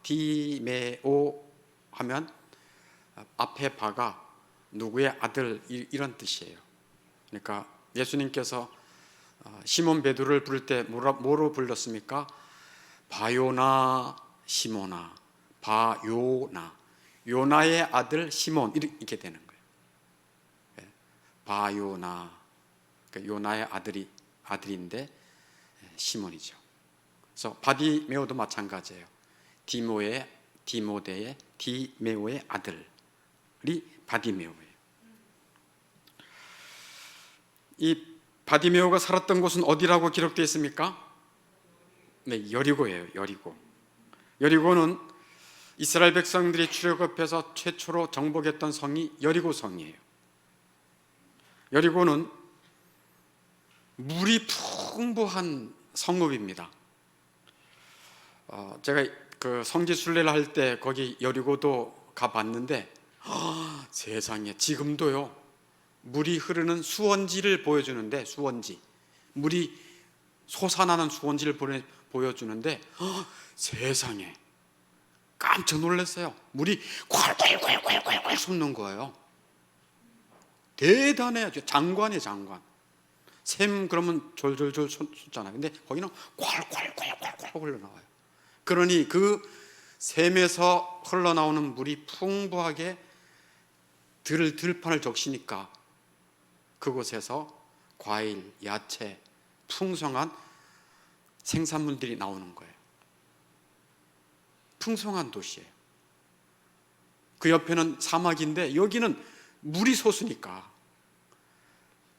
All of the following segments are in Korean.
디메오 하면 앞에 바가 누구의 아들 이런 뜻이에요. 그러니까 예수님께서 시몬 베드로를 부를 때 뭐로 불렀습니까? 바요나 시모나, 바요나, 요나의 아들 시몬 이렇게 되는 거예요. 바요나, 그러니까 요나의 아들인데 시몬이죠. 그래서 바디메오도 마찬가지예요. 디모데의 디메오의 아들이 바디메오예요. 이 바디메오가 살았던 곳은 어디라고 기록되어 있습니까? 네, 여리고예요. 여리고는 이스라엘 백성들이 출애굽해서 최초로 정복했던 성이 여리고성이에요. 여리고는 물이 풍부한 성읍입니다. 제가 그 성지 순례를 할 때 거기 여리고도 가봤는데 세상에 지금도요 물이 흐르는 수원지를 보여주는데, 수원지, 물이 솟아나는 수원지를 보여주는데 세상에 깜짝 놀랐어요. 물이 콸콸콸콸콸 솟는 거예요. 대단해요. 장관이에요, 장관. 샘 그러면 졸졸졸 솟잖아요. 근데 거기는 콸콸콸콸콸 흘러나와요. 그러니 그 샘에서 흘러나오는 물이 풍부하게 들판을 적시니까 그곳에서 과일, 야채, 풍성한 생산물들이 나오는 거예요. 풍성한 도시예요. 그 옆에는 사막인데 여기는 물이 솟으니까.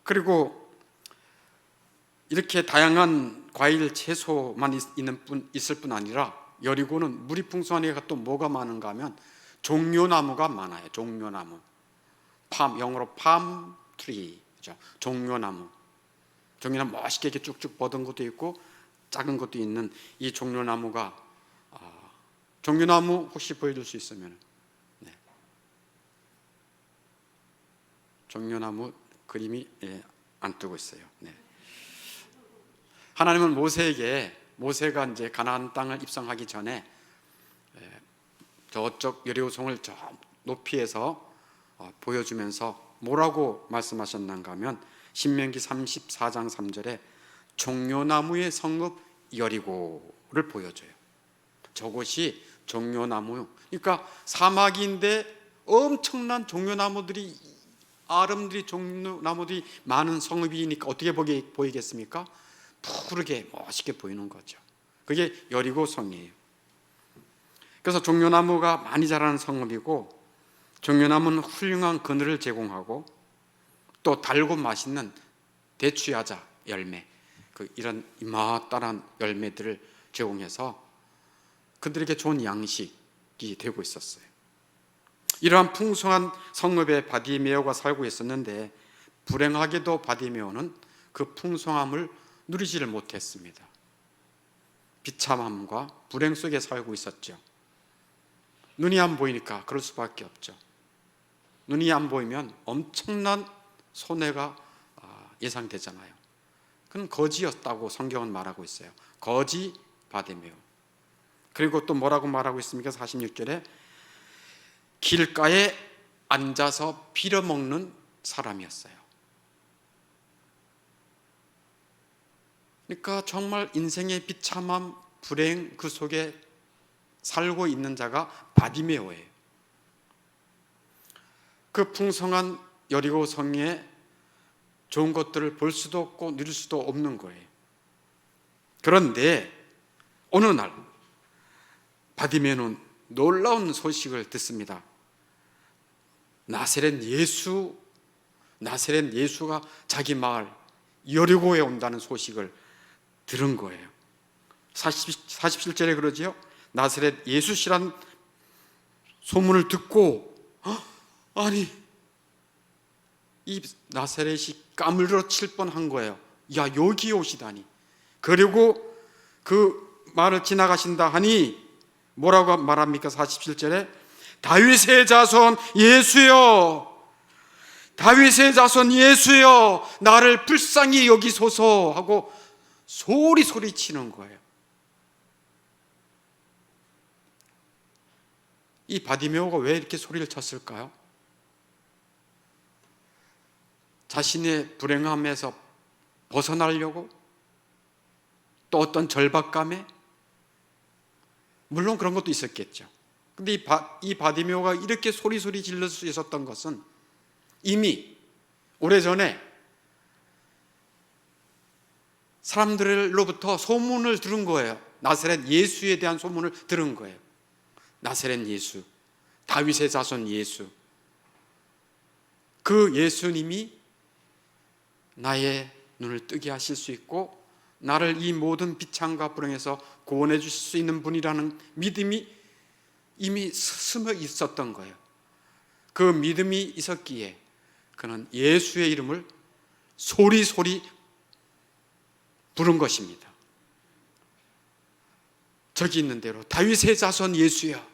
그리고 이렇게 다양한 과일, 채소만 있을 뿐 아니라 여리고는 물이 풍성한 데가 또 뭐가 많은가 하면 종려나무가 많아요. 종려나무, 영어로 palm tree, 종려나무. 종려나무 멋있게 이렇게 쭉쭉 뻗은 것도 있고 작은 것도 있는 이 종려나무가, 종려나무 혹시 보여줄 수 있으면, 네. 종려나무 그림이 안 뜨고 있어요. 네. 하나님은 모세가 이제 가나안 땅을 입성하기 전에 저쪽 여리고성을 저 높이에서 보여주면서 뭐라고 말씀하셨는가 하면 신명기 34장 3절에 종려나무의 성읍 여리고를 보여줘요. 저곳이 종려나무, 그러니까 사막인데 엄청난 종려나무들이, 아름드리 종려나무들이 많은 성읍이니까 어떻게 보이겠습니까? 푸르게 멋있게 보이는 거죠. 그게 여리고성이에요. 그래서 종려나무가 많이 자라는 성읍이고, 종려나무는 훌륭한 그늘을 제공하고 또 달고 맛있는 대추야자 열매, 이런 이맛따란 열매들을 제공해서 그들에게 좋은 양식이 되고 있었어요. 이러한 풍성한 성읍에 바디메오가 살고 있었는데 불행하게도 바디메오는 그 풍성함을 누리지를 못했습니다. 비참함과 불행 속에 살고 있었죠. 눈이 안 보이니까 그럴 수밖에 없죠. 눈이 안 보이면 엄청난 손해가 예상되잖아요. 그건 거지였다고 성경은 말하고 있어요. 거지 바디메오. 그리고 또 뭐라고 말하고 있습니까? 46절에 길가에 앉아서 빌어먹는 사람이었어요. 그러니까 정말 인생의 비참함, 불행 그 속에 살고 있는 자가 바디메오예요. 그 풍성한 여리고 성에 좋은 것들을 볼 수도 없고 누릴 수도 없는 거예요. 그런데 어느 날 바디메오는 놀라운 소식을 듣습니다. 나사렛 예수가 자기 마을 여리고에 온다는 소식을 들은 거예요. 47절에 그러지요. 나사렛 예수시란 소문을 듣고 아니 이 나사렛이 까물러 칠 뻔한 거예요. 야, 여기 오시다니. 그리고 그 말을 지나가신다 하니 뭐라고 말합니까? 47절에 다윗의 자손 예수여, 다윗의 자손 예수여, 나를 불쌍히 여기소서 하고 소리치는 거예요. 이 바디메오가 왜 이렇게 소리를 쳤을까요? 자신의 불행함에서 벗어나려고? 또 어떤 절박감에? 물론 그런 것도 있었겠죠. 근데 이 바디메오가 이렇게 소리 질러 수 있었던 것은 이미 오래전에 사람들로부터 소문을 들은 거예요. 나사렛 예수에 대한 소문을 들은 거예요. 나사렛 예수, 다윗의 자손 예수, 그 예수님이 나의 눈을 뜨게 하실 수 있고 나를 이 모든 비참과 불행에서 구원해 주실 수 있는 분이라는 믿음이 이미 스며 있었던 거예요. 그 믿음이 있었기에 그는 예수의 이름을 소리 부른 것입니다. 저기 있는 대로 다윗의 자손 예수여,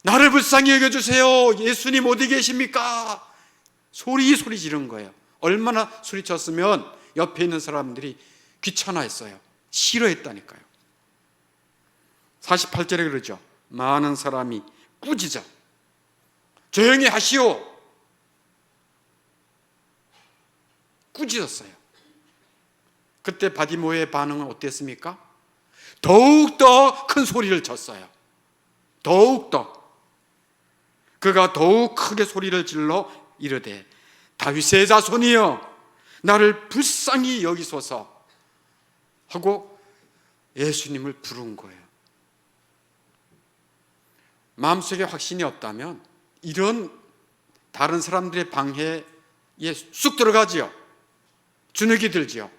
나를 불쌍히 여겨주세요. 예수님 어디 계십니까? 소리 지른 거예요. 얼마나 소리쳤으면 옆에 있는 사람들이 귀찮아했어요. 싫어했다니까요. 48절에 그러죠. 많은 사람이 꾸짖어 조용히 하시오. 꾸짖었어요. 그때 바디메오의 반응은 어땠습니까? 더욱더 큰 소리를 쳤어요. 더욱더. 그가 더욱 크게 소리를 질러 이르되 다윗의 자손이여 나를 불쌍히 여기소서 하고 예수님을 부른 거예요. 마음속에 확신이 없다면 이런 다른 사람들의 방해에 쑥 들어가지요. 주눅이 들지요.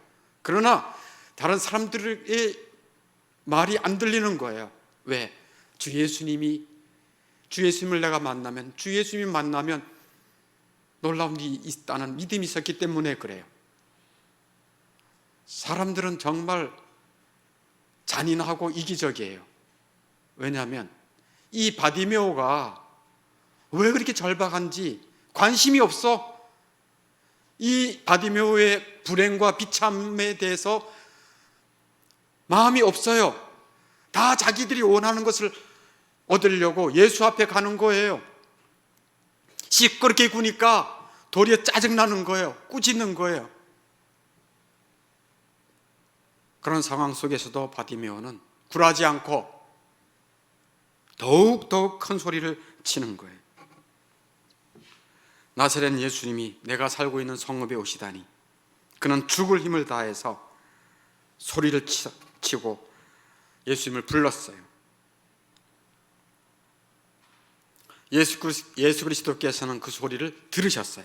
그러나 다른 사람들의 말이 안 들리는 거예요. 왜? 주 예수님을 내가 만나면, 주 예수님 만나면 놀라운 일이 있다는 믿음이 있었기 때문에 그래요. 사람들은 정말 잔인하고 이기적이에요. 왜냐하면 이 바디메오가 왜 그렇게 절박한지 관심이 없어. 이 바디메오의 불행과 비참에 대해서 마음이 없어요. 다 자기들이 원하는 것을 얻으려고 예수 앞에 가는 거예요. 시끄럽게 구니까 도리어 짜증나는 거예요. 꾸짖는 거예요. 그런 상황 속에서도 바디메오는 굴하지 않고 더욱 큰 소리를 치는 거예요. 나사렛 예수님이 내가 살고 있는 성읍에 오시다니. 그는 죽을 힘을 다해서 소리를 치고 예수님을 불렀어요. 예수 그리스도께서는 그 소리를 들으셨어요.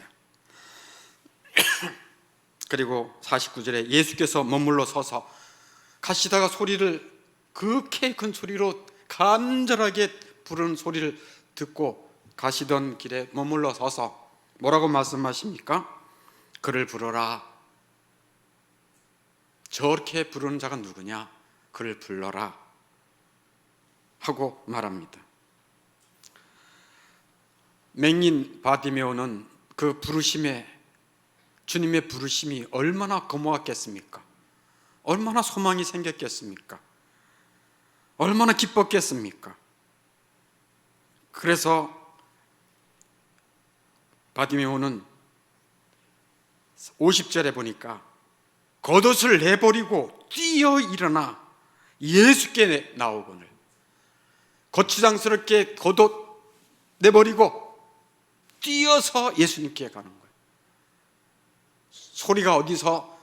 그리고 49절에 예수께서 머물러 서서 가시다가 소리를 그렇게 큰 소리로 간절하게 부르는 소리를 듣고 가시던 길에 머물러 서서 뭐라고 말씀하십니까? 그를 부르라. 저렇게 부르는 자가 누구냐? 그를 불러라 하고 말합니다. 맹인 바디메오는 그 부르심에, 주님의 부르심이 얼마나 고마웠겠습니까? 얼마나 소망이 생겼겠습니까? 얼마나 기뻤겠습니까? 그래서 바디메오는 50절에 보니까 겉옷을 내버리고 뛰어 일어나 예수께 나오거늘. 거추장스럽게 겉옷 내버리고 뛰어서 예수님께 가는 거예요. 소리가 어디서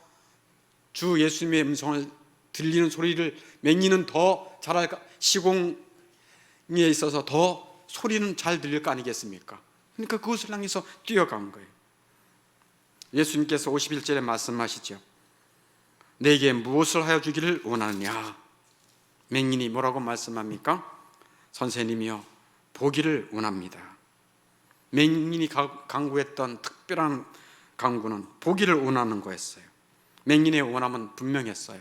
주 예수님의 음성을 들리는 소리를 맹인은 더 잘할까? 시공에 있어서 더 소리는 잘 들릴 거 아니겠습니까? 그러니까 그것을 향해서 뛰어간 거예요. 예수님께서 51절에 말씀하시죠. 내게 무엇을 하여 주기를 원하느냐? 맹인이 뭐라고 말씀합니까? 선생님이여 보기를 원합니다. 맹인이 강구했던 특별한 강구는 보기를 원하는 거였어요. 맹인의 원함은 분명했어요.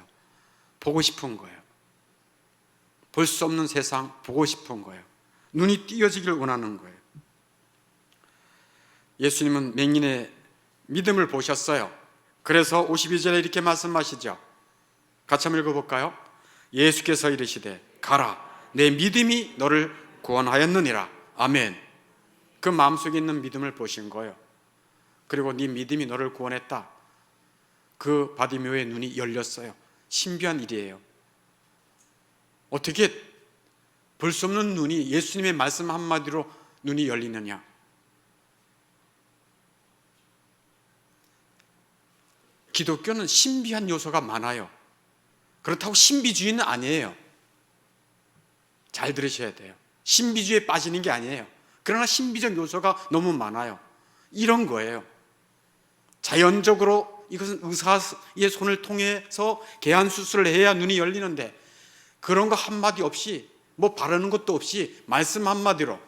보고 싶은 거예요. 볼 수 없는 세상 보고 싶은 거예요. 눈이 띄어지기를 원하는 거예요. 예수님은 맹인의 믿음을 보셨어요. 그래서 52절에 이렇게 말씀하시죠. 같이 한번 읽어볼까요? 예수께서 이르시되 가라, 내 믿음이 너를 구원하였느니라. 아멘. 그 마음속에 있는 믿음을 보신 거예요. 그리고 네 믿음이 너를 구원했다. 그 바디메오의 눈이 열렸어요. 신비한 일이에요. 어떻게 볼 수 없는 눈이 예수님의 말씀 한마디로 눈이 열리느냐. 기독교는 신비한 요소가 많아요. 그렇다고 신비주의는 아니에요. 잘 들으셔야 돼요. 신비주의에 빠지는 게 아니에요. 그러나 신비적 요소가 너무 많아요. 이런 거예요. 자연적으로 이것은 의사의 손을 통해서 개안 수술을 해야 눈이 열리는데, 그런 거 한마디 없이, 뭐 바르는 것도 없이 말씀 한마디로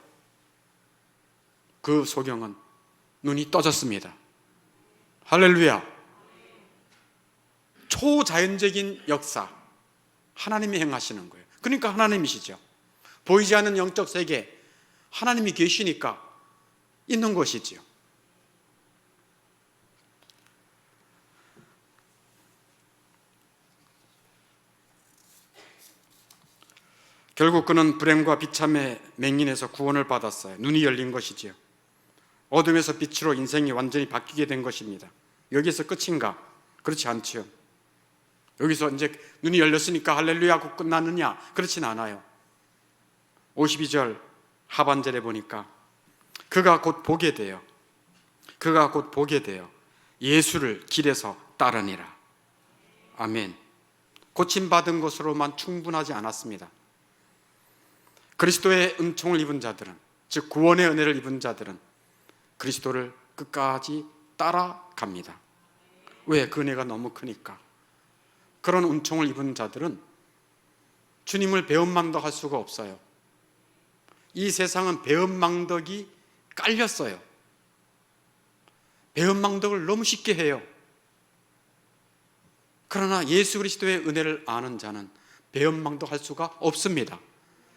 그 소경은 눈이 떠졌습니다. 할렐루야. 초자연적인 역사, 하나님이 행하시는 거예요. 그러니까 하나님이시죠. 보이지 않는 영적 세계, 하나님이 계시니까 있는 것이지요. 결국 그는 불행과 비참의 맹인에서 구원을 받았어요. 눈이 열린 것이지요. 어둠에서 빛으로 인생이 완전히 바뀌게 된 것입니다. 여기서 끝인가? 그렇지 않지요. 여기서 이제 눈이 열렸으니까 할렐루야 하고 끝나느냐? 그렇진 않아요. 52절 하반절에 보니까 그가 곧 보게 돼요. 그가 곧 보게 돼요. 예수를 길에서 따르니라. 아멘. 고침받은 것으로만 충분하지 않았습니다. 그리스도의 은총을 입은 자들은, 즉 구원의 은혜를 입은 자들은 그리스도를 끝까지 따라갑니다. 왜? 그 은혜가 너무 크니까. 그런 은총을 입은 자들은 주님을 배은망덕할 수가 없어요. 이 세상은 배은망덕이 깔렸어요. 배은망덕을 너무 쉽게 해요. 그러나 예수 그리스도의 은혜를 아는 자는 배은망덕할 수가 없습니다.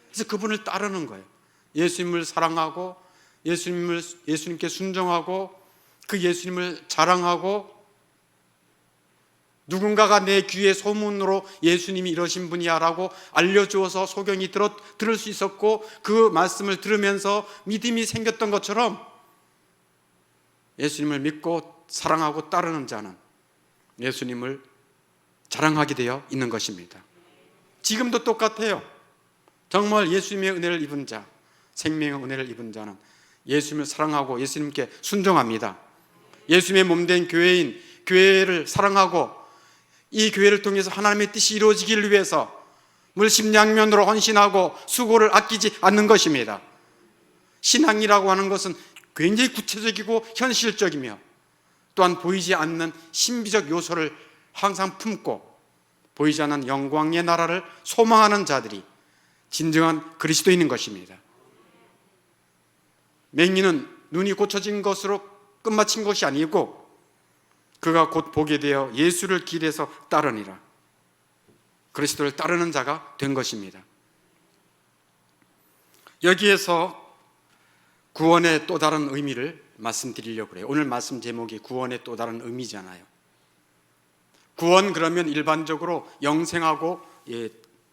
그래서 그분을 따르는 거예요. 예수님을 사랑하고 예수님께 순종하고 그 예수님을 자랑하고, 누군가가 내 귀에 소문으로 예수님이 이러신 분이야 라고 알려주어서 소경이 들을 수 있었고, 그 말씀을 들으면서 믿음이 생겼던 것처럼 예수님을 믿고 사랑하고 따르는 자는 예수님을 자랑하게 되어 있는 것입니다. 지금도 똑같아요. 정말 예수님의 은혜를 입은 자, 생명의 은혜를 입은 자는 예수님을 사랑하고 예수님께 순종합니다. 예수님의 몸된 교회를 사랑하고 이 교회를 통해서 하나님의 뜻이 이루어지기를 위해서 물심양면으로 헌신하고 수고를 아끼지 않는 것입니다. 신앙이라고 하는 것은 굉장히 구체적이고 현실적이며 또한 보이지 않는 신비적 요소를 항상 품고 보이지 않는 영광의 나라를 소망하는 자들이 진정한 그리스도인인 것입니다. 맹인은 눈이 고쳐진 것으로 끝마친 것이 아니고 그가 곧 보게 되어 예수를 길에서 따르니라. 그리스도를 따르는 자가 된 것입니다. 여기에서 구원의 또 다른 의미를 말씀드리려고 해요. 오늘 말씀 제목이 구원의 또 다른 의미잖아요. 구원 그러면 일반적으로 영생하고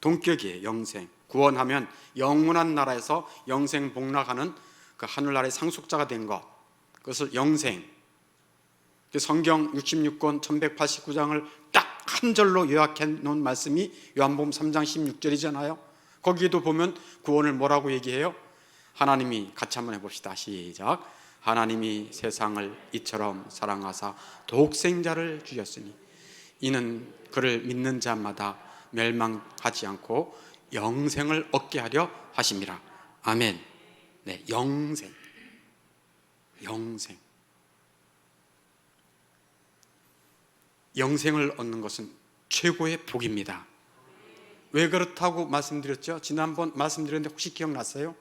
동격이에요. 영생. 구원하면 영원한 나라에서 영생 복락하는 그 하늘나라의 상속자가 된 것, 그것을 영생. 성경 66권 1189장을 딱 한 절로 요약해 놓은 말씀이 요한복음 3장 16절이잖아요. 거기에도 보면 구원을 뭐라고 얘기해요? 하나님이, 같이 한번 해봅시다. 시작. 하나님이 세상을 이처럼 사랑하사 독생자를 주셨으니 이는 그를 믿는 자마다 멸망하지 않고 영생을 얻게 하려 하심이라. 아멘. 네, 영생. 영생을 얻는 것은 최고의 복입니다. 왜 그렇다고 말씀드렸죠? 지난번 말씀드렸는데 혹시 기억났어요?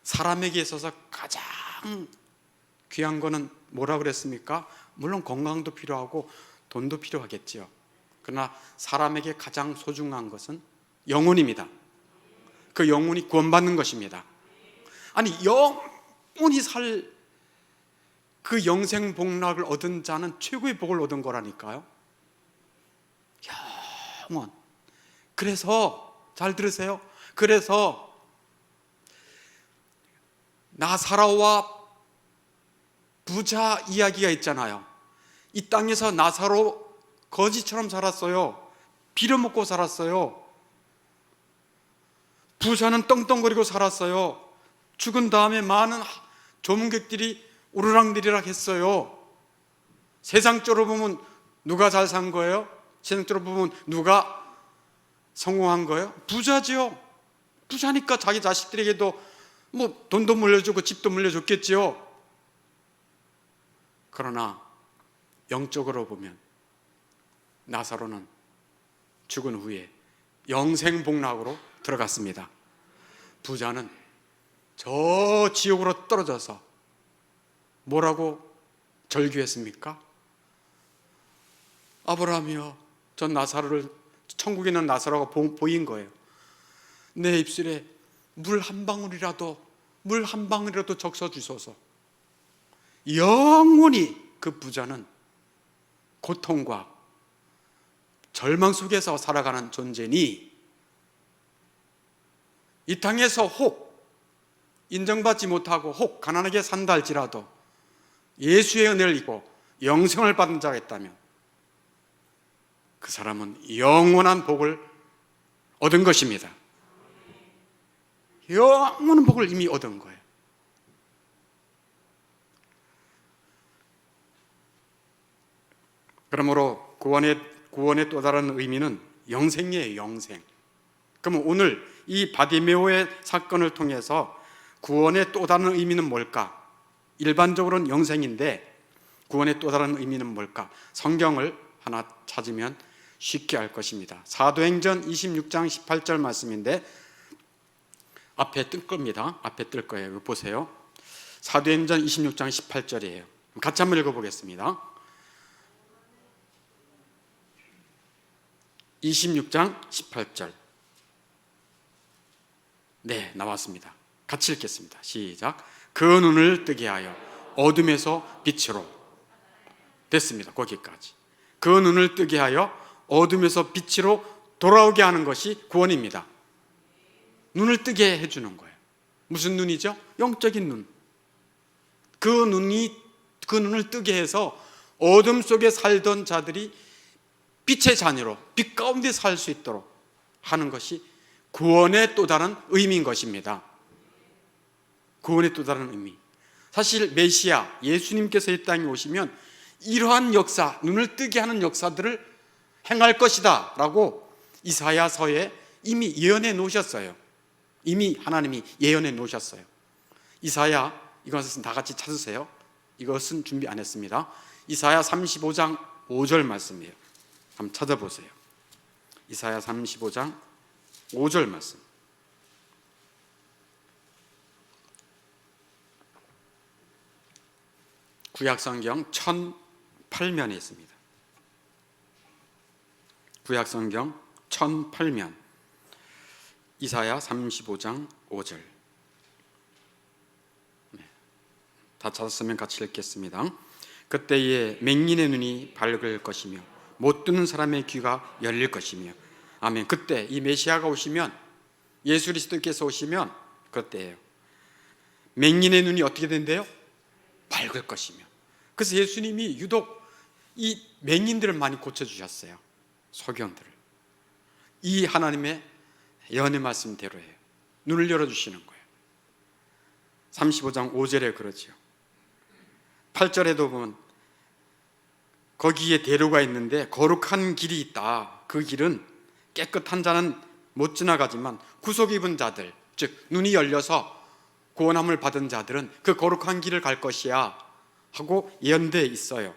사람에게 있어서 가장 귀한 거는 뭐라 그랬습니까? 물론 건강도 필요하고 돈도 필요하겠지요. 그러나 사람에게 가장 소중한 것은 영혼입니다. 그 영혼이 구원받는 것입니다. 아니, 영혼이 살 그 영생 복락을 얻은 자는 최고의 복을 얻은 거라니까요. 영혼. 그래서 잘 들으세요. 그래서 나사로와 부자 이야기가 있잖아요. 이 땅에서 나사로 거지처럼 살았어요. 빌어먹고 살았어요. 부자는 떵떵거리고 살았어요. 죽은 다음에 많은 조문객들이 오르락내리락 했어요. 세상적으로 보면 누가 잘 산 거예요? 세상적으로 보면 누가 성공한 거예요? 부자지요. 부자니까 자기 자식들에게도 뭐 돈도 물려주고 집도 물려줬겠지요. 그러나 영적으로 보면 나사로는 죽은 후에 영생복락으로 들어갔습니다. 부자는 저 지옥으로 떨어져서 뭐라고 절규했습니까? 아브라함이여, 전 나사로를, 천국에 있는 나사로가 보인 거예요. 내 입술에 물 한 방울이라도 적셔 주소서. 영원히 그 부자는 고통과 절망 속에서 살아가는 존재니, 이 땅에서 혹 인정받지 못하고 혹 가난하게 산다 할지라도 예수의 은혜를 입고 영생을 받은 자가 있다면 그 사람은 영원한 복을 얻은 것입니다. 영원한 복을 이미 얻은 거예요. 그러므로 구원의 또 다른 의미는 영생이에요. 영생. 그러면 오늘 이 바디메오의 사건을 통해서 구원의 또 다른 의미는 뭘까? 일반적으로는 영생인데 구원의 또 다른 의미는 뭘까? 성경을 하나 찾으면 쉽게 알 것입니다. 사도행전 26장 18절 말씀인데 앞에 뜰 겁니다. 앞에 뜰 거예요. 보세요. 사도행전 26장 18절이에요. 같이 한번 읽어보겠습니다. 26장 18절. 네, 나왔습니다. 같이 읽겠습니다. 시작. 그 눈을 뜨게 하여 어둠에서 빛으로. 됐습니다. 거기까지. 그 눈을 뜨게 하여 어둠에서 빛으로 돌아오게 하는 것이 구원입니다. 눈을 뜨게 해주는 거예요. 무슨 눈이죠? 영적인 눈. 그 눈을 뜨게 해서 어둠 속에 살던 자들이 빛의 자녀로 빛 가운데 살 수 있도록 하는 것이 구원의 또 다른 의미인 것입니다. 구원의 또 다른 의미. 사실 메시아 예수님께서 이 땅에 오시면 이러한 역사, 눈을 뜨게 하는 역사들을 행할 것이다 라고 이사야서에 이미 예언해 놓으셨어요. 이미 하나님이 예언해 놓으셨어요. 이사야, 이것은 다 같이 찾으세요. 이것은 준비 안 했습니다. 이사야 35장 5절 말씀이에요. 한번 찾아보세요. 이사야 35장 5절 말씀. 구약성경 1008면에 있습니다. 구약성경 1008면 이사야 35장 5절. 다 찾았으면 같이 읽겠습니다. 그때에 맹인의 눈이 밝을 것이며 못 듣는 사람의 귀가 열릴 것이며. 아멘. 그때 이 메시아가 오시면, 예수 그리스도께서 오시면 그때예요. 맹인의 눈이 어떻게 된대요? 밝을 것이며. 그래서 예수님이 유독 이 맹인들을 많이 고쳐주셨어요. 소경들을. 이 하나님의 예언의 말씀대로예요. 눈을 열어주시는 거예요. 35장 5절에 그러죠. 8절에도 보면 거기에 대로가 있는데 거룩한 길이 있다. 그 길은 깨끗한 자는 못 지나가지만 구속 입은 자들, 즉 눈이 열려서 구원함을 받은 자들은 그 거룩한 길을 갈 것이야 하고 예언되어 있어요.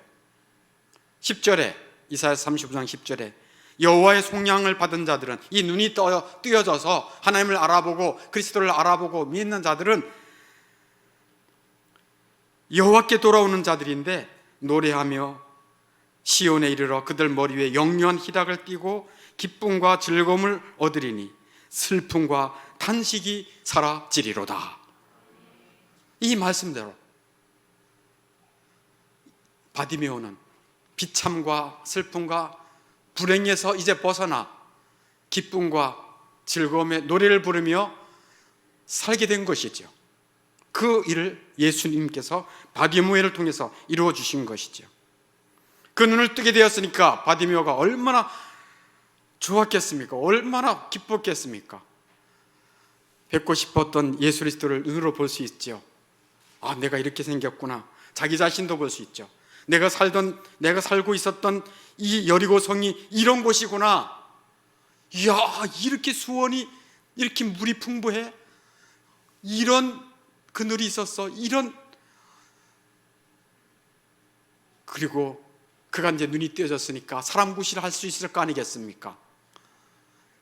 10절에 이사야 35장 10절에 여호와의 속량을 받은 자들은, 이 눈이 뜨여져서 하나님을 알아보고 그리스도를 알아보고 믿는 자들은 여호와께 돌아오는 자들인데 노래하며 시온에 이르러 그들 머리 위에 영유한 희락을 띠고 기쁨과 즐거움을 얻으리니 슬픔과 탄식이 사라지리로다. 이 말씀대로 바디메오는 비참과 슬픔과 불행에서 이제 벗어나 기쁨과 즐거움에 노래를 부르며 살게 된 것이죠. 그 일을 예수님께서 바디메오를 통해서 이루어 주신 것이죠. 그 눈을 뜨게 되었으니까 바디메오가 얼마나 좋았겠습니까? 얼마나 기뻤겠습니까? 뵙고 싶었던 예수 그리스도를 눈으로 볼 수 있죠. 아, 내가 이렇게 생겼구나. 자기 자신도 볼 수 있죠. 내가 살고 있었던 이 여리고성이 이런 곳이구나. 이야, 이렇게 수원이 이렇게 물이 풍부해? 이런 그늘이 있었어. 그리고 그가 이제 눈이 띄어졌으니까 사람 구실을 할 수 있을 거 아니겠습니까?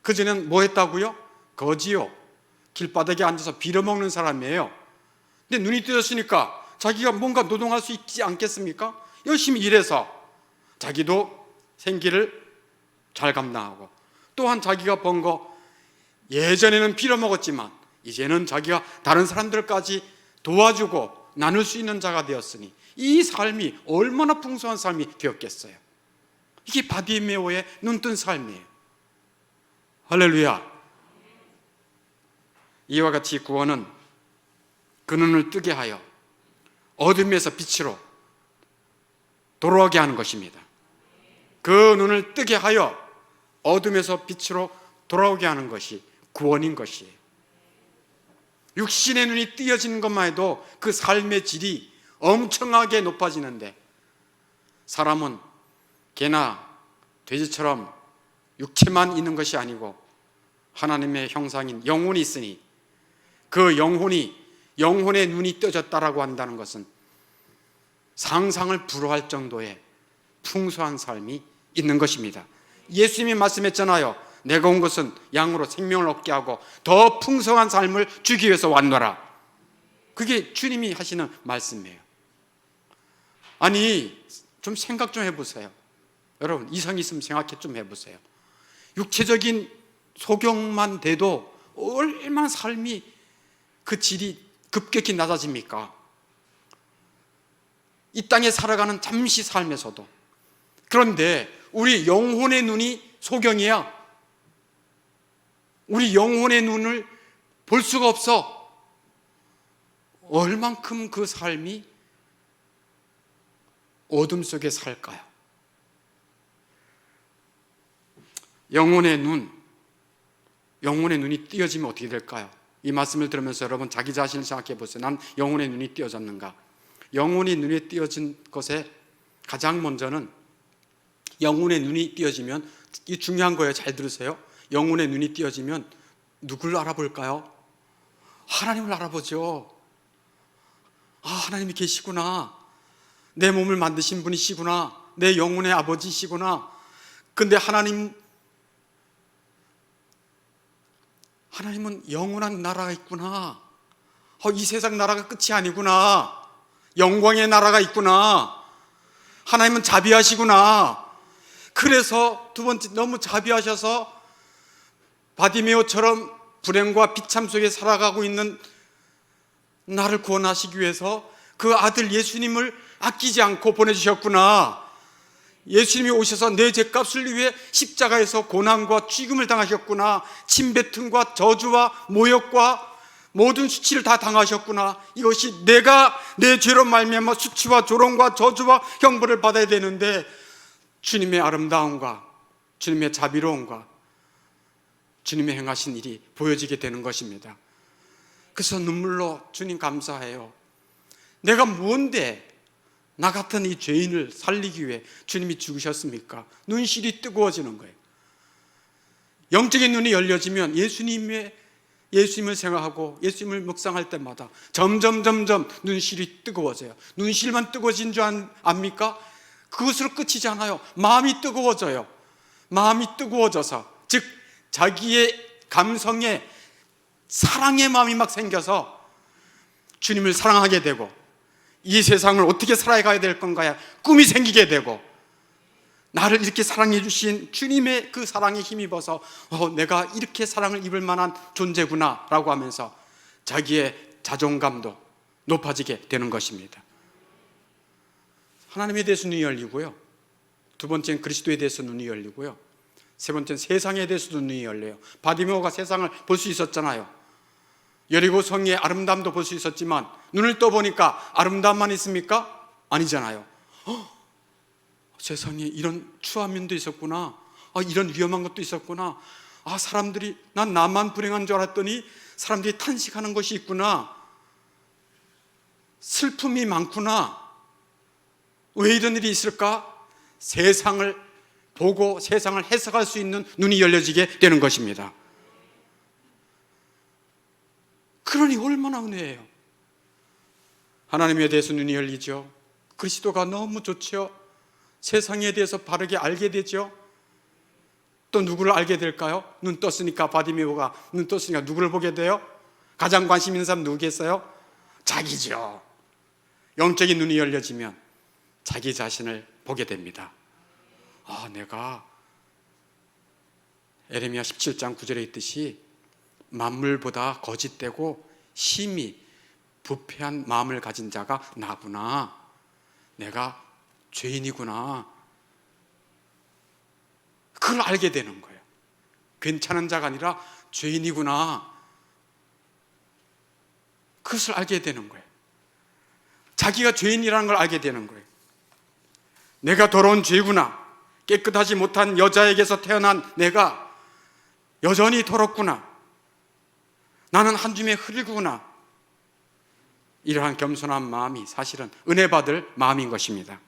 그전엔 뭐 했다고요? 거지요. 길바닥에 앉아서 빌어먹는 사람이에요. 근데 눈이 띄어졌으니까 자기가 뭔가 노동할 수 있지 않겠습니까? 열심히 일해서 자기도 생기를 잘 감당하고, 또한 자기가 번 거 예전에는 빌어먹었지만 이제는 자기가 다른 사람들까지 도와주고 나눌 수 있는 자가 되었으니 이 삶이 얼마나 풍성한 삶이 되었겠어요. 이게 바디메오의 눈뜬 삶이에요. 할렐루야. 이와 같이 구원은 그 눈을 뜨게 하여 어둠에서 빛으로 돌아오게 하는 것입니다. 그 눈을 뜨게 하여 어둠에서 빛으로 돌아오게 하는 것이 구원인 것이에요. 육신의 눈이 띄어지는 것만 해도 그 삶의 질이 엄청나게 높아지는데, 사람은 개나 돼지처럼 육체만 있는 것이 아니고 하나님의 형상인 영혼이 있으니 그 영혼의 눈이 떠졌다라고 한다는 것은 상상을 불허할 정도의 풍성한 삶이 있는 것입니다. 예수님이 말씀했잖아요. 내가 온 것은 양으로 생명을 얻게 하고 더 풍성한 삶을 주기 위해서 왔노라. 그게 주님이 하시는 말씀이에요. 아니, 좀 생각 좀 해보세요. 여러분, 이성 있으면 생각 좀 해보세요. 육체적인 소경만 돼도 얼마나 삶이 그 질이 급격히 낮아집니까? 이 땅에 살아가는 잠시 삶에서도. 그런데 우리 영혼의 눈이 소경이야. 우리 영혼의 눈을 볼 수가 없어. 얼만큼 그 삶이 어둠 속에 살까요? 영혼의 눈이 띄어지면 어떻게 될까요? 이 말씀을 들으면서 여러분 자기 자신을 생각해 보세요. 난 영혼의 눈이 띄어졌는가? 영혼의 눈이 띄어진 것에 가장 먼저는, 영혼의 눈이 띄어지면, 이 중요한 거예요. 잘 들으세요. 영혼의 눈이 띄어지면 누굴 알아볼까요? 하나님을 알아보죠. 아, 하나님이 계시구나. 내 몸을 만드신 분이시구나. 내 영혼의 아버지시구나. 근데 하나님은 영원한 나라가 있구나. 이 세상 나라가 끝이 아니구나. 영광의 나라가 있구나. 하나님은 자비하시구나. 그래서 두 번째, 너무 자비하셔서 바디메오처럼 불행과 비참 속에 살아가고 있는 나를 구원하시기 위해서 그 아들 예수님을 아끼지 않고 보내주셨구나. 예수님이 오셔서 내 죄값을 위해 십자가에서 고난과 죽임을 당하셨구나. 침뱉음과 저주와 모욕과 모든 수치를 다 당하셨구나. 이것이 내가 내 죄로 말미암아 수치와 조롱과 저주와 형벌을 받아야 되는데, 주님의 아름다움과 주님의 자비로움과 주님의 행하신 일이 보여지게 되는 것입니다. 그래서 눈물로 주님 감사해요. 내가 뭔데 나 같은 이 죄인을 살리기 위해 주님이 죽으셨습니까? 눈실이 뜨거워지는 거예요. 영적인 눈이 열려지면 예수님을 생각하고 예수님을 묵상할 때마다 점점 눈실이 뜨거워져요. 눈실만 뜨거워진 줄 압니까? 그것으로 끝이지 않아요. 마음이 뜨거워져요. 마음이 뜨거워져서, 즉 자기의 감성에 사랑의 마음이 막 생겨서 주님을 사랑하게 되고, 이 세상을 어떻게 살아가야 될 건가야 꿈이 생기게 되고, 나를 이렇게 사랑해 주신 주님의 그 사랑에 힘입어서 내가 이렇게 사랑을 입을 만한 존재구나 라고 하면서 자기의 자존감도 높아지게 되는 것입니다. 하나님에 대해서 눈이 열리고요, 두 번째는 그리스도에 대해서 눈이 열리고요, 세 번째는 세상에 대해서도 눈이 열려요. 바디메오가 세상을 볼 수 있었잖아요. 여리고 성의 아름다움도 볼 수 있었지만 눈을 떠보니까 아름다움만 있습니까? 아니잖아요. 세상에 이런 추한 면도 있었구나. 이런 위험한 것도 있었구나. 사람들이, 난 나만 불행한 줄 알았더니 사람들이 탄식하는 것이 있구나. 슬픔이 많구나. 왜 이런 일이 있을까? 세상을 보고 세상을 해석할 수 있는 눈이 열려지게 되는 것입니다. 그러니 얼마나 은혜예요. 하나님에 대해서 눈이 열리죠. 그리스도가 너무 좋죠. 세상에 대해서 바르게 알게 되죠. 또 누구를 알게 될까요? 눈 떴으니까, 바디메오가 눈 떴으니까 누구를 보게 돼요? 가장 관심 있는 사람 누구겠어요? 자기죠. 영적인 눈이 열려지면 자기 자신을 보게 됩니다. 내가 에레미야 17장 9절에 있듯이 만물보다 거짓되고 심히 부패한 마음을 가진 자가 나구나. 내가 죄인이구나. 그걸 알게 되는 거예요. 괜찮은 자가 아니라 죄인이구나. 그것을 알게 되는 거예요. 자기가 죄인이라는 걸 알게 되는 거예요. 내가 더러운 죄구나. 깨끗하지 못한 여자에게서 태어난 내가 여전히 더럽구나. 나는 한 줌의 흙이구나. 이러한 겸손한 마음이 사실은 은혜 받을 마음인 것입니다.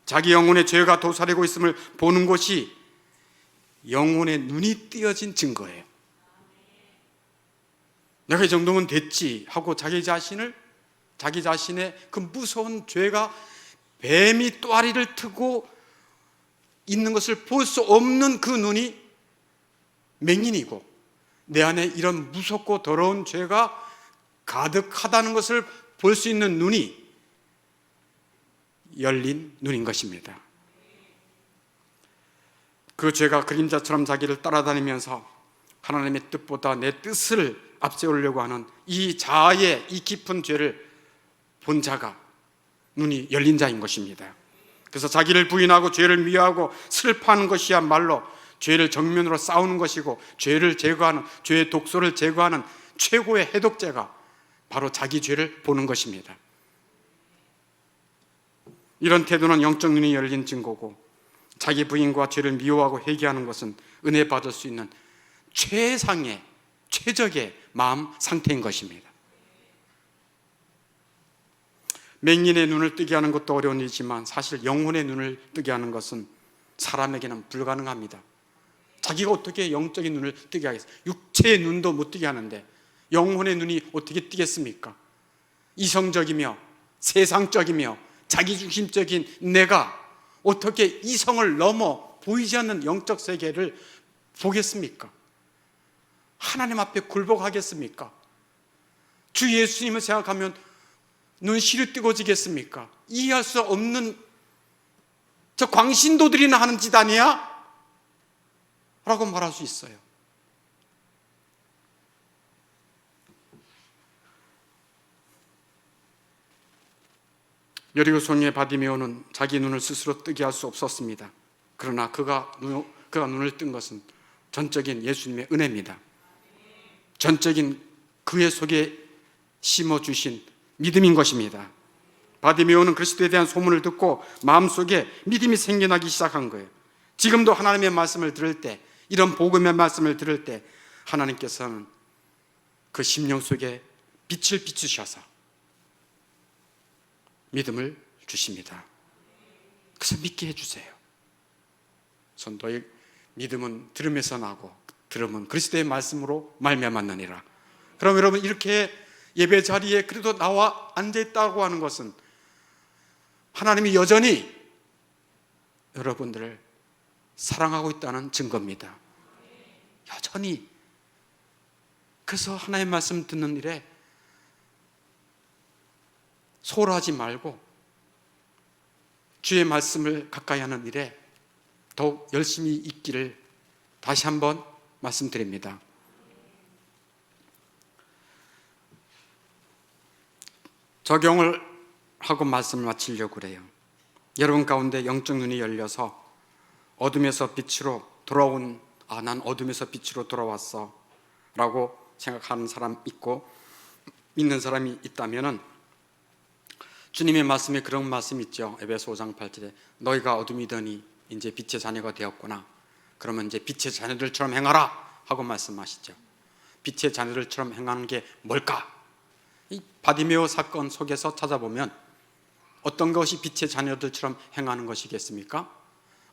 자기 영혼의 죄가 도사리고 있음을 보는 것이 영혼의 눈이 띄어진 증거예요. 내가 이 정도면 됐지 하고 자기 자신의 그 무서운 죄가 뱀이 또아리를 트고 있는 것을 볼 수 없는 그 눈이 맹인이고, 내 안에 이런 무섭고 더러운 죄가 가득하다는 것을 볼 수 있는 눈이 열린 눈인 것입니다. 그 죄가 그림자처럼 자기를 따라다니면서 하나님의 뜻보다 내 뜻을 앞세우려고 하는 이 자아의 이 깊은 죄를 본 자가 눈이 열린 자인 것입니다. 그래서 자기를 부인하고 죄를 미워하고 슬퍼하는 것이야말로 죄를 정면으로 싸우는 것이고, 죄를 제거하는, 죄의 독소를 제거하는 최고의 해독제가 바로 자기 죄를 보는 것입니다. 이런 태도는 영적 눈이 열린 증거고, 자기 부인과 죄를 미워하고 회개하는 것은 은혜 받을 수 있는 최상의, 최적의 마음 상태인 것입니다. 맹인의 눈을 뜨게 하는 것도 어려운 일이지만 사실 영혼의 눈을 뜨게 하는 것은 사람에게는 불가능합니다. 자기가 어떻게 영적인 눈을 뜨게 하겠어요? 육체의 눈도 못 뜨게 하는데 영혼의 눈이 어떻게 뜨겠습니까? 이성적이며 세상적이며 자기중심적인 내가 어떻게 이성을 넘어 보이지 않는 영적 세계를 보겠습니까? 하나님 앞에 굴복하겠습니까? 주 예수님을 생각하면 눈시리 뜨거워지겠습니까? 이해할 수 없는, 저 광신도들이나 하는 짓 아니야? 라고 말할 수 있어요. 여리고 성의 바디메오는 자기 눈을 스스로 뜨게 할 수 없었습니다. 그러나 그가 눈을 뜬 것은 전적인 예수님의 은혜입니다. 전적인 그의 속에 심어주신 믿음인 것입니다. 바디메오는 그리스도에 대한 소문을 듣고 마음속에 믿음이 생겨나기 시작한 거예요. 지금도 하나님의 말씀을 들을 때, 이런 복음의 말씀을 들을 때 하나님께서는 그 심령 속에 빛을 비추셔서 믿음을 주십니다. 그래서 믿게 해주세요. 너의 믿음은 들음에서 나고 들음은 그리스도의 말씀으로 말미암았느니라. 그럼 여러분, 이렇게 예배 자리에 그래도 나와 앉아있다고 하는 것은 하나님이 여전히 여러분들을 사랑하고 있다는 증거입니다. 여전히. 그래서 하나님의 말씀 듣는 일에 소홀하지 말고 주의 말씀을 가까이 하는 일에 더욱 열심히 있기를 다시 한번 말씀드립니다. 적용을 하고 말씀을 마치려고 그래요. 여러분 가운데 영적 눈이 열려서 어둠에서 빛으로 돌아온, 난 어둠에서 빛으로 돌아왔어 라고 생각하는 사람 있고, 믿는 사람이 있다면은 주님의 말씀에 그런 말씀 있죠. 에베소 5장 8절에 너희가 어둠이더니 이제 빛의 자녀가 되었구나. 그러면 이제 빛의 자녀들처럼 행하라 하고 말씀하시죠. 빛의 자녀들처럼 행하는 게 뭘까? 이 바디메오 사건 속에서 찾아보면 어떤 것이 빛의 자녀들처럼 행하는 것이겠습니까?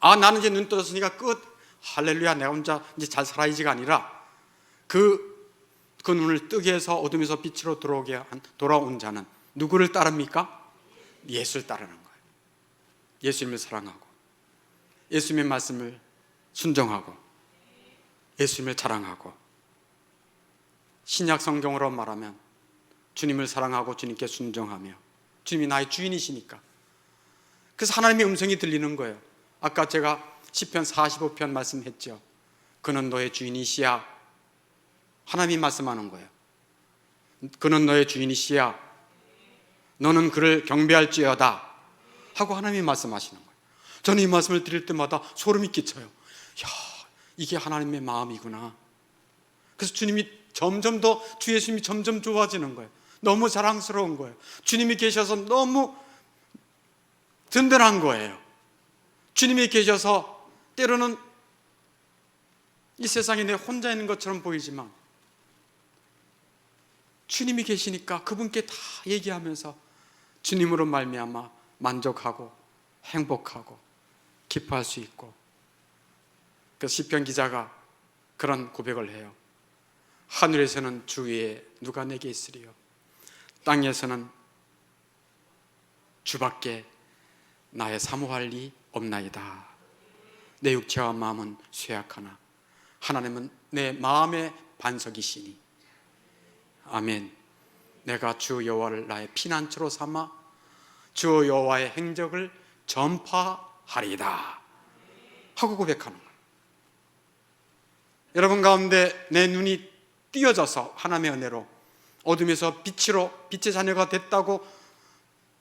나는 이제 눈 떠졌으니까 끝, 할렐루야, 내가 혼자 이제 잘 살아야지가 아니라 그 눈을 뜨게 해서 어둠에서 빛으로 돌아온 자는 누구를 따릅니까? 예수를 따르는 거예요. 예수님을 사랑하고 예수님의 말씀을 순종하고 예수님을 자랑하고, 신약 성경으로 말하면 주님을 사랑하고 주님께 순종하며 주님이 나의 주인이시니까, 그래서 하나님의 음성이 들리는 거예요. 아까 제가 시편 45편 말씀했죠. 그는 너의 주인이시야. 하나님이 말씀하는 거예요. 그는 너의 주인이시야. 너는 그를 경배할지어다 하고 하나님이 말씀하시는 거예요. 저는 이 말씀을 드릴 때마다 소름이 끼쳐요. 이게 하나님의 마음이구나. 그래서 주님이 점점 더, 주 예수님이 점점 좋아지는 거예요. 너무 자랑스러운 거예요. 주님이 계셔서 너무 든든한 거예요. 주님이 계셔서 때로는 이 세상에 내 혼자 있는 것처럼 보이지만 주님이 계시니까 그분께 다 얘기하면서 주님으로 말미암아 만족하고 행복하고 기뻐할 수 있고, 그 시편 기자가 그런 고백을 해요. 하늘에서는 주 위에 누가 내게 있으리요, 땅에서는 주밖에 나의 사모할 리 없나이다. 내 육체와 마음은 쇠약하나 하나님은 내 마음의 반석이시니 아멘. 내가 주 여호와를 나의 피난처로 삼아 주 여호와의 행적을 전파하리이다 하고 고백하는 거예요. 여러분 가운데 내 눈이 띄어져서 하나님의 은혜로 어둠에서 빛의 자녀가 됐다고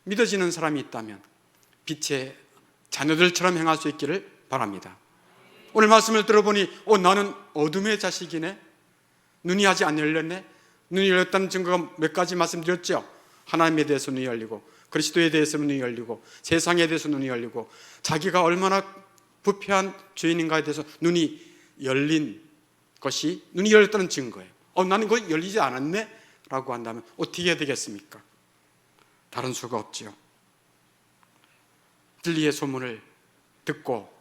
믿어지는 사람이 있다면 빛의 자녀들처럼 행할 수 있기를 바랍니다. 오늘 말씀을 들어보니 나는 어둠의 자식이네, 눈이 아직 안 열렸네. 눈이 열렸다는 증거가 몇 가지 말씀드렸죠. 하나님에 대해서 눈이 열리고, 그리스도에 대해서 눈이 열리고, 세상에 대해서 눈이 열리고, 자기가 얼마나 부패한 죄인인가에 대해서 눈이 열린 것이, 눈이 열렸다는 증거예요. 나는 그거 열리지 않았네 라고 한다면 어떻게 해야 되겠습니까? 다른 수가 없지요. 진리의 소문을 듣고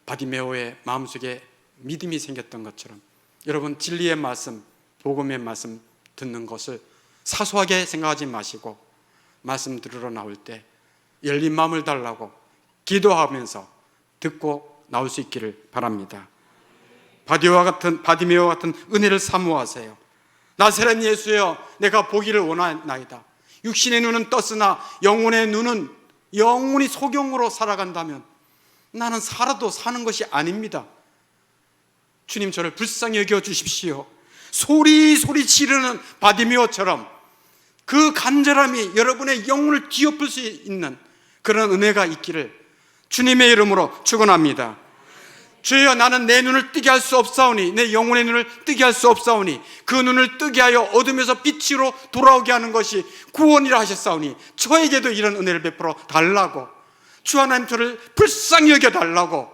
바디메오의 마음속에 믿음이 생겼던 것처럼, 여러분 진리의 말씀, 복음의 말씀 듣는 것을 사소하게 생각하지 마시고 말씀 들으러 나올 때 열린 마음을 달라고 기도하면서 듣고 나올 수 있기를 바랍니다. 바디메오와 같은 은혜를 사모하세요. 나사렛 예수여, 내가 보기를 원하나이다. 육신의 눈은 떴으나 영혼의 눈은 영원히 소경으로 살아간다면 나는 살아도 사는 것이 아닙니다. 주님, 저를 불쌍히 여겨 주십시오. 소리소리 지르는 바디메오처럼 그 간절함이 여러분의 영혼을 뒤엎을 수 있는 그런 은혜가 있기를 주님의 이름으로 축원합니다. 주여, 나는 내 눈을 뜨게 할 수 없사오니, 내 영혼의 눈을 뜨게 할 수 없사오니, 그 눈을 뜨게 하여 어둠에서 빛으로 돌아오게 하는 것이 구원이라 하셨사오니 저에게도 이런 은혜를 베풀어 달라고, 주 하나님 저를 불쌍히 여겨 달라고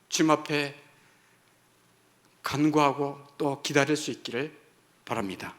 주님 앞에 간구하고 또 기다릴 수 있기를 바랍니다.